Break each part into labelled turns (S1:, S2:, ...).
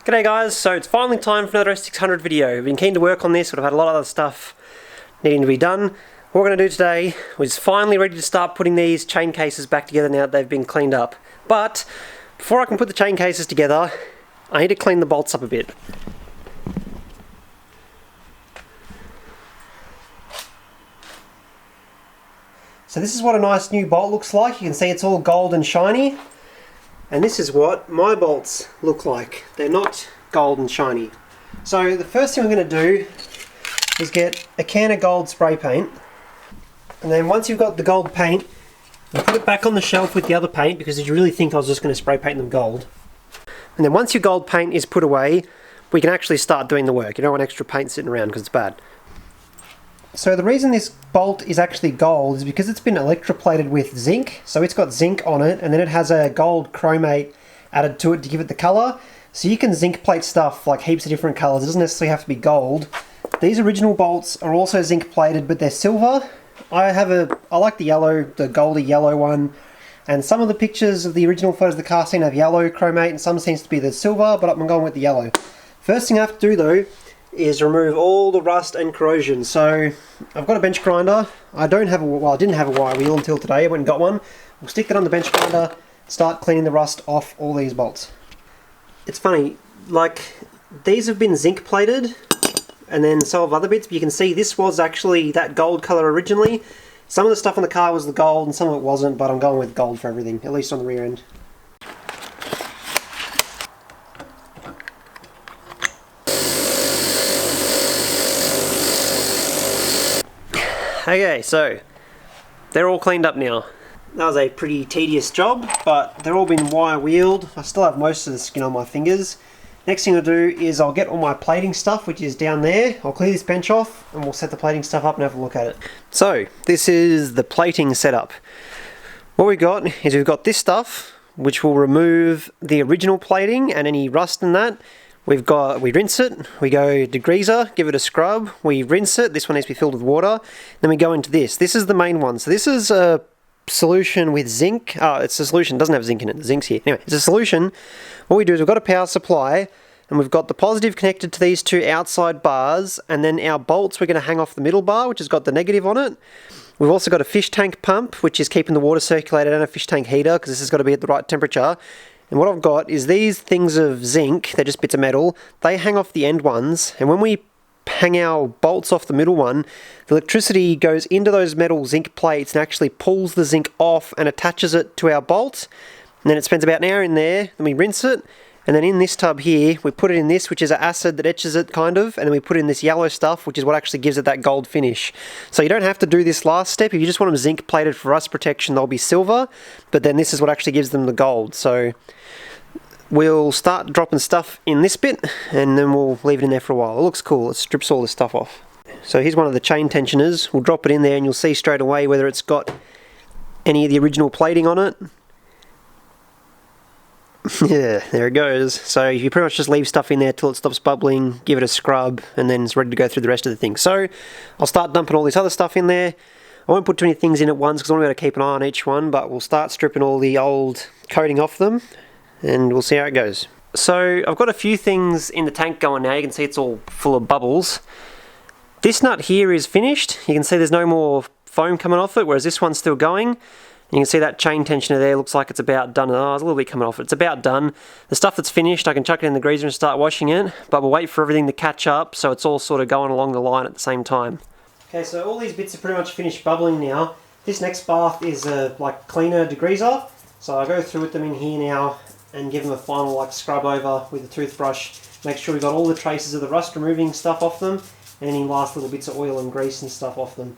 S1: G'day guys, so it's finally time for another S600 video. I've been keen to work on this, but I've had a lot of other stuff needing to be done. What we're going to do today is finally ready to start putting these chain cases back together now that they've been cleaned up. But before I can put the chain cases together, I need to clean the bolts up a bit. So this is what a nice new bolt looks like. You can see it's all gold and shiny. And this is what my bolts look like. They're not gold and shiny. So the first thing we're going to do is get a can of gold spray paint. And then once you've got the gold paint, you put it back on the shelf with the other paint, because did you really think I was just going to spray paint them gold? And then once your gold paint is put away, we can actually start doing the work. You don't want extra paint sitting around because it's bad. So the reason this bolt is actually gold is because it's been electroplated with zinc. So it's got zinc on it, and then it has a gold chromate added to it to give it the colour. So you can zinc plate stuff like heaps of different colours. It doesn't necessarily have to be gold. These original bolts are also zinc plated, but they're silver. I like the yellow, the goldy yellow one. And some of the pictures of the original photos of the car seem to have yellow chromate, and some seems to be the silver, but I'm going with the yellow. First thing I have to do though is remove all the rust and corrosion. So I've got a bench grinder. I didn't have a wire wheel until today. I went and got one. We'll stick that on the bench grinder, start cleaning the rust off all these bolts. It's funny, like these have been zinc plated and then some of other bits, but you can see this was actually that gold colour originally. Some of the stuff on the car was the gold and some of it wasn't, but I'm going with gold for everything, at least on the rear end. Okay, so they're all cleaned up now. That was a pretty tedious job, but they're all been wire wheeled. I still have most of the skin on my fingers. Next thing I'll do is I'll get all my plating stuff, which is down there. I'll clear this bench off and we'll set the plating stuff up and have a look at it. So this is the plating setup. What we've got is we've got this stuff, which will remove the original plating and any rust in that. We rinse it, we go degreaser, give it a scrub, we rinse it, this one needs to be filled with water, then we go into this. This is the main one. So this is a solution with zinc. It's a solution, it doesn't have zinc in it, the zinc's here. Anyway, it's a solution. What we do is we've got a power supply, and we've got the positive connected to these two outside bars, and then our bolts we're going to hang off the middle bar, which has got the negative on it. We've also got a fish tank pump, which is keeping the water circulated, and a fish tank heater, because this has got to be at the right temperature. And what I've got is these things of zinc, they're just bits of metal, they hang off the end ones, and when we hang our bolts off the middle one, the electricity goes into those metal zinc plates and actually pulls the zinc off and attaches it to our bolt. And then it spends about an hour in there, then we rinse it, and then in this tub here, we put it in this, which is an acid that etches it kind of, and then we put in this yellow stuff, which is what actually gives it that gold finish. So you don't have to do this last step. If you just want them zinc plated for rust protection, they'll be silver, but then this is what actually gives them the gold. So we'll start dropping stuff in this bit, and then we'll leave it in there for a while. It looks cool. It strips all this stuff off. So here's one of the chain tensioners. We'll drop it in there and you'll see straight away whether it's got any of the original plating on it. Yeah, there it goes. So you pretty much just leave stuff in there till it stops bubbling, give it a scrub, and then it's ready to go through the rest of the thing. So I'll start dumping all this other stuff in there. I won't put too many things in at once because I want to be able to keep an eye on each one, but we'll start stripping all the old coating off them, and we'll see how it goes. So I've got a few things in the tank going now. You can see it's all full of bubbles. This nut here is finished. You can see there's no more foam coming off it, whereas this one's still going. You can see that chain tensioner there looks like it's about done. Oh, there's a little bit coming off it. It's about done. The stuff that's finished, I can chuck it in the greaser and start washing it, but we'll wait for everything to catch up so it's all sort of going along the line at the same time. Okay, so all these bits are pretty much finished bubbling now. This next bath is a cleaner degreaser, so I go through with them in here now and give them a final scrub over with a toothbrush. Make sure we've got all the traces of the rust removing stuff off them, and any last little bits of oil and grease and stuff off them.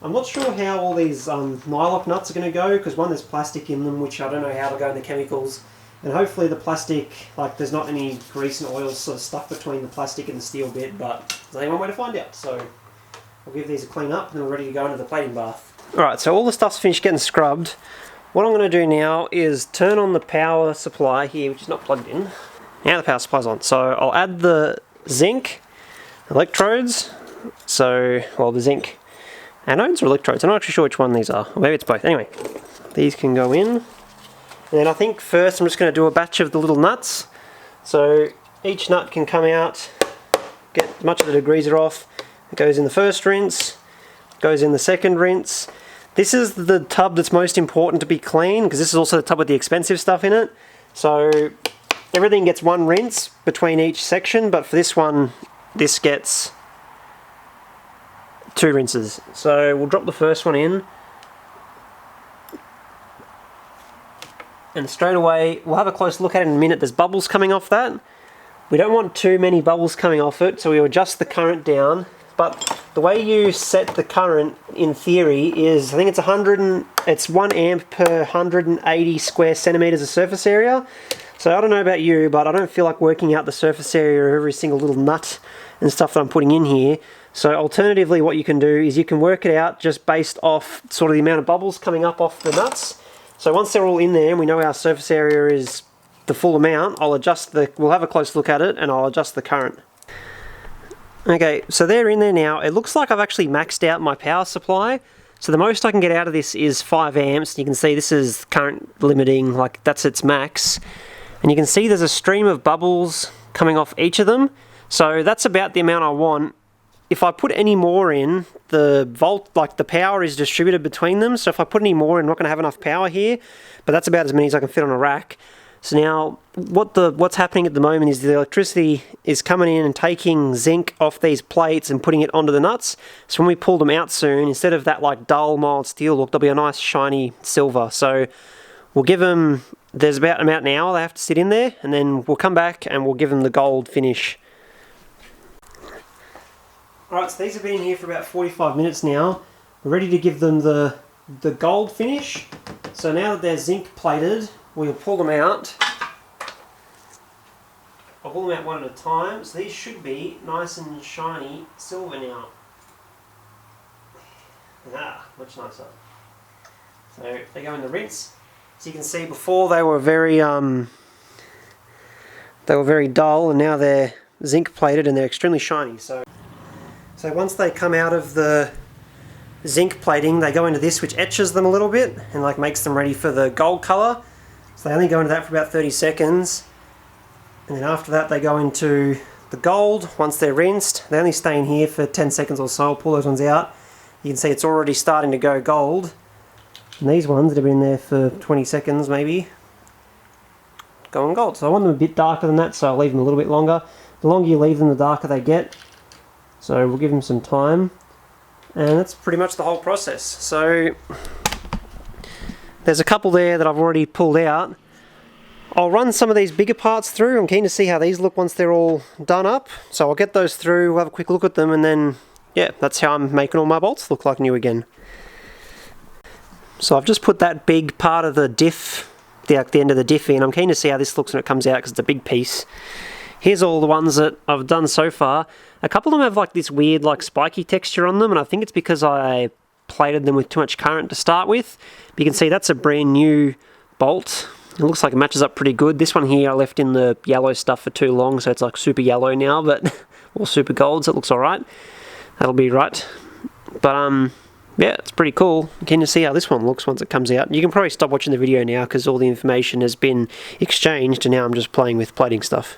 S1: I'm not sure how all these nylock nuts are going to go, because one, there's plastic in them, which I don't know how to go in the chemicals, and hopefully the plastic, there's not any grease and oil sort of stuck between the plastic and the steel bit, but there's only one way to find out. So I'll give these a clean up and then we're ready to go into the plating bath. Alright, so all the stuff's finished getting scrubbed. What I'm going to do now is turn on the power supply here, which is not plugged in. Now the power supply's on, so I'll add the zinc electrodes, the zinc anodes or electrodes, I'm not actually sure which one these are, or maybe it's both. Anyway, these can go in, and then I think first I'm just going to do a batch of the little nuts. So each nut can come out, get as much of the degreaser off. It goes in the first rinse, goes in the second rinse. This is the tub that's most important to be clean, because this is also the tub with the expensive stuff in it. So everything gets one rinse between each section, but for this one, this gets 2 rinses. So we'll drop the first one in. And straight away, we'll have a close look at it in a minute. There's bubbles coming off that. We don't want too many bubbles coming off it, so we adjust the current down. But the way you set the current, in theory, is I think it's 1 amp per 180 square centimeters of surface area. So I don't know about you, but I don't feel like working out the surface area of every single little nut and stuff that I'm putting in here. So alternatively, what you can do is you can work it out just based off sort of the amount of bubbles coming up off the nuts. So once they're all in there and we know our surface area is the full amount, we'll have a close look at it and I'll adjust the current. Okay, so they're in there now. It looks like I've actually maxed out my power supply. So the most I can get out of this is 5 amps. You can see this is current limiting, like that's its max. And you can see there's a stream of bubbles coming off each of them. So that's about the amount I want. If I put any more in, the power is distributed between them. So if I put any more in, I'm not going to have enough power here. But that's about as many as I can fit on a rack. So now, what's happening at the moment is the electricity is coming in and taking zinc off these plates and putting it onto the nuts. So when we pull them out soon, instead of that like dull, mild steel look, there'll be a nice shiny silver. So we'll give them, there's about an hour they have to sit in there, and then we'll come back and we'll give them the gold finish. Alright, so these have been in here for about 45 minutes now. We're ready to give them the gold finish. So now that they're zinc plated, we'll pull them out. I'll pull them out one at a time. So these should be nice and shiny silver now. Much nicer. So they go in the rinse. So you can see before they were very dull, and now they're zinc plated and they're extremely shiny. So once they come out of the zinc plating, they go into this, which etches them a little bit and like makes them ready for the gold color. So they only go into that for about 30 seconds. And then after that they go into the gold once they're rinsed. They only stay in here for 10 seconds or so. I'll pull those ones out. You can see it's already starting to go gold. And these ones that have been there for 20 seconds maybe, going gold. So I want them a bit darker than that, so I'll leave them a little bit longer. The longer you leave them, the darker they get. So we'll give them some time. And that's pretty much the whole process. So there's a couple there that I've already pulled out. I'll run some of these bigger parts through. I'm keen to see how these look once they're all done up. So I'll get those through, we'll have a quick look at them, and then, yeah, that's how I'm making all my bolts look like new again. So I've just put that big part of the diff, the end of the diff in. I'm keen to see how this looks when it comes out because it's a big piece. Here's all the ones that I've done so far. A couple of them have like this weird like spiky texture on them, and I think it's because I plated them with too much current to start with. But you can see that's a brand new bolt. It looks like it matches up pretty good. This one here I left in the yellow stuff for too long, so it's like super yellow now, but or super gold, so it looks alright. That'll be right. But yeah, it's pretty cool. I'm keen to see how this one looks once it comes out. You can probably stop watching the video now because all the information has been exchanged, and now I'm just playing with plating stuff.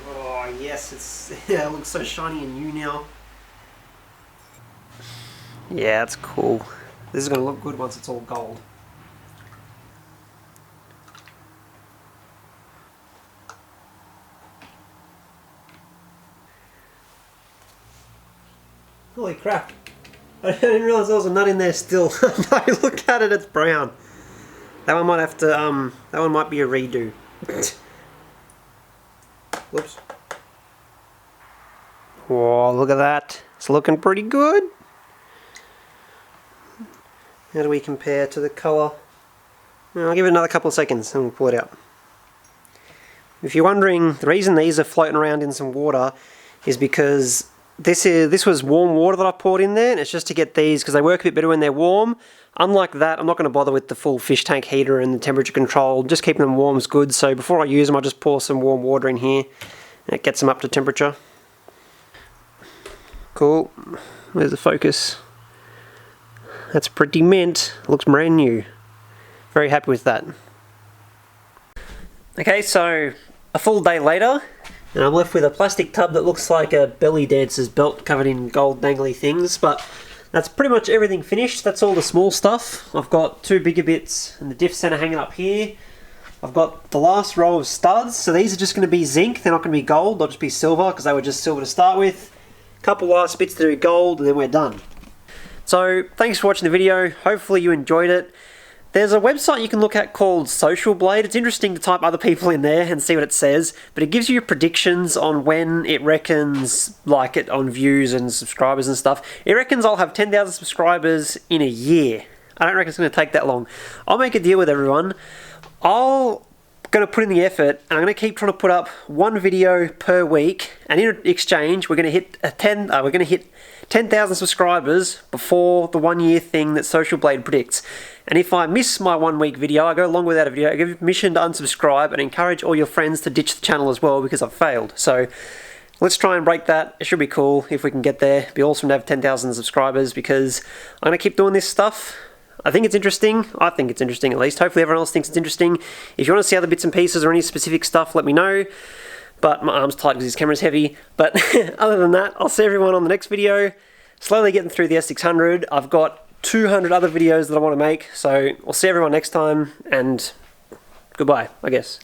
S1: Oh yes, it looks so shiny and new now. Yeah, that's cool. This is going to look good once it's all gold. Holy crap. I didn't realise there was a nut in there still. No, look at it, it's brown. That one might have to, that one might be a redo. Whoops. Whoa, look at that. It's looking pretty good. How do we compare to the colour? I'll give it another couple of seconds and we'll pull it out. If you're wondering, the reason these are floating around in some water is because this was warm water that I poured in there, and it's just to get these, because they work a bit better when they're warm. Unlike that, I'm not going to bother with the full fish tank heater and the temperature control. Just keeping them warm is good, so before I use them I just pour some warm water in here and it gets them up to temperature. Cool. There's the focus. That's pretty mint. Looks brand new. Very happy with that. Okay, so a full day later, and I'm left with a plastic tub that looks like a belly dancer's belt covered in gold dangly things, but that's pretty much everything finished. That's all the small stuff. I've got 2 bigger bits and the diff center hanging up here. I've got the last row of studs, so these are just going to be zinc, they're not going to be gold, they'll just be silver because they were just silver to start with. A couple last bits to do gold and then we're done. So thanks for watching the video, hopefully you enjoyed it. There's a website you can look at called Social Blade. It's interesting to type other people in there and see what it says, but it gives you predictions on when it reckons, like it on views and subscribers and stuff. It reckons I'll have 10,000 subscribers in a year. I don't reckon it's going to take that long. I'll make a deal with everyone. I'm going to put in the effort and I'm going to keep trying to put up 1 video per week, and in exchange we're going to hit 10,000 subscribers before the 1 year thing that Social Blade predicts. And if I miss my 1 week video, I go long without a video, I give you permission to unsubscribe and encourage all your friends to ditch the channel as well because I've failed. So let's try and break that. It should be cool if we can get there. It'd be awesome to have 10,000 subscribers because I'm going to keep doing this stuff. I think it's interesting. I think it's interesting at least. Hopefully everyone else thinks it's interesting. If you want to see other bits and pieces or any specific stuff, let me know. But my arm's tight because this camera's heavy. But other than that, I'll see everyone on the next video. Slowly getting through the S600. I've got 200 other videos that I want to make. So I'll see everyone next time, and goodbye, I guess.